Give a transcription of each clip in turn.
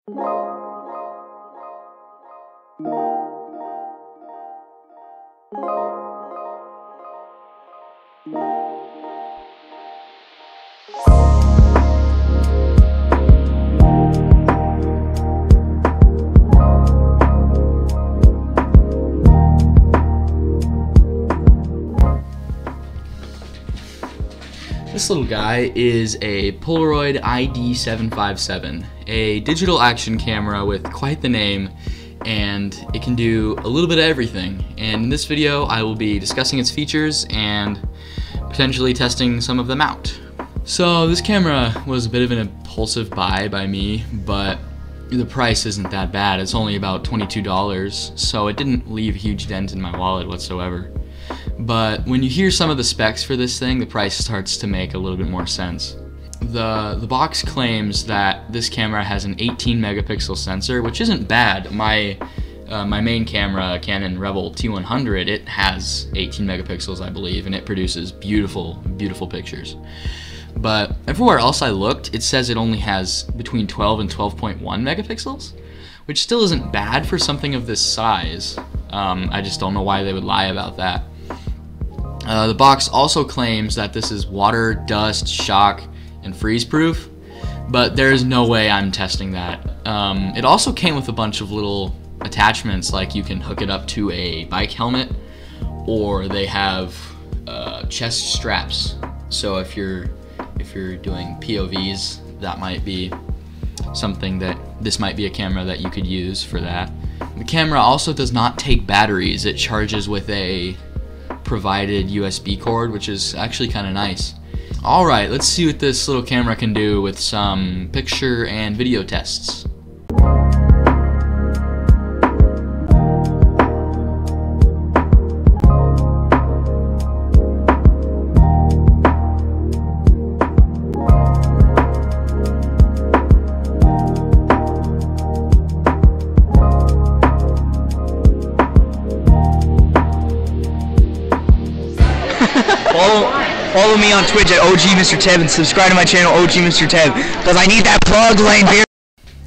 This little guy is a Polaroid iD757, a digital action camera with quite the name, and it can do a little bit of everything. And in this video I will be discussing its features and potentially testing some of them out. So this camera was a bit of an impulsive buy by me, but the price isn't that bad. It's only about $22, so it didn't leave a huge dent in my wallet whatsoever. But when you hear some of the specs for this thing, the price starts to make a little bit more sense. The box claims that this camera has an 18 megapixel sensor, which isn't bad. My main camera, Canon Rebel T100, it has 18 megapixels, I believe, and it produces beautiful, beautiful pictures. But everywhere else I looked, it says it only has between 12 and 12.1 megapixels, which still isn't bad for something of this size. I just don't know why they would lie about that. The box also claims that this is water, dust, shock, and freeze-proof, but there's no way I'm testing that. It also came with a bunch of little attachments, like you can hook it up to a bike helmet, or they have chest straps. So if you're doing POVs, that might be something that this might be a camera that you could use for that. The camera also does not take batteries. It charges with a provided USB cord, which is actually kind of nice. Alright, let's see what this little camera can do with some picture and video tests. Follow me on Twitch at OG Mr. Teb and subscribe to my channel OG Mr. Teb, because I need that plug lane beer.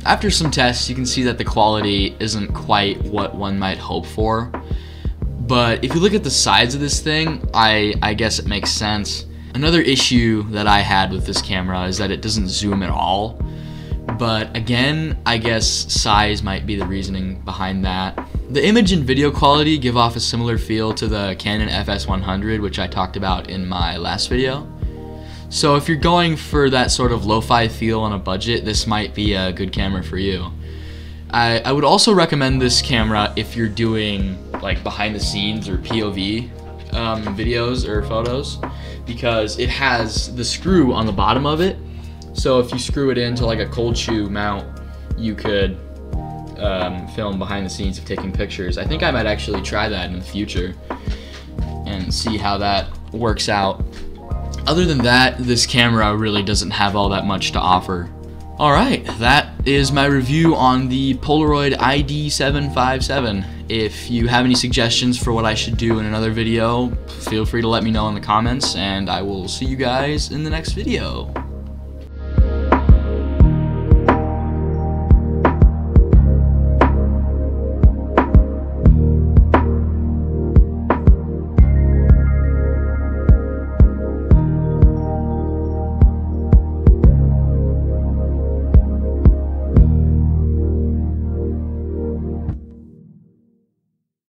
After some tests, you can see that the quality isn't quite what one might hope for. But if you look at the sides of this thing, I guess it makes sense. Another issue that I had with this camera is that it doesn't zoom at all. But again, I guess size might be the reasoning behind that. The image and video quality give off a similar feel to the Canon FS100, which I talked about in my last video. So if you're going for that sort of lo-fi feel on a budget, this might be a good camera for you. I would also recommend this camera if you're doing like behind the scenes or POV videos or photos, because it has the screw on the bottom of it. So if you screw it into like a cold shoe mount, you could film behind the scenes of taking pictures. I think I might actually try that in the future and see how that works out. Other than that, this camera really doesn't have all that much to offer. Alright, that is my review on the Polaroid iD757. If you have any suggestions for what I should do in another video, feel free to let me know in the comments, and I will see you guys in the next video.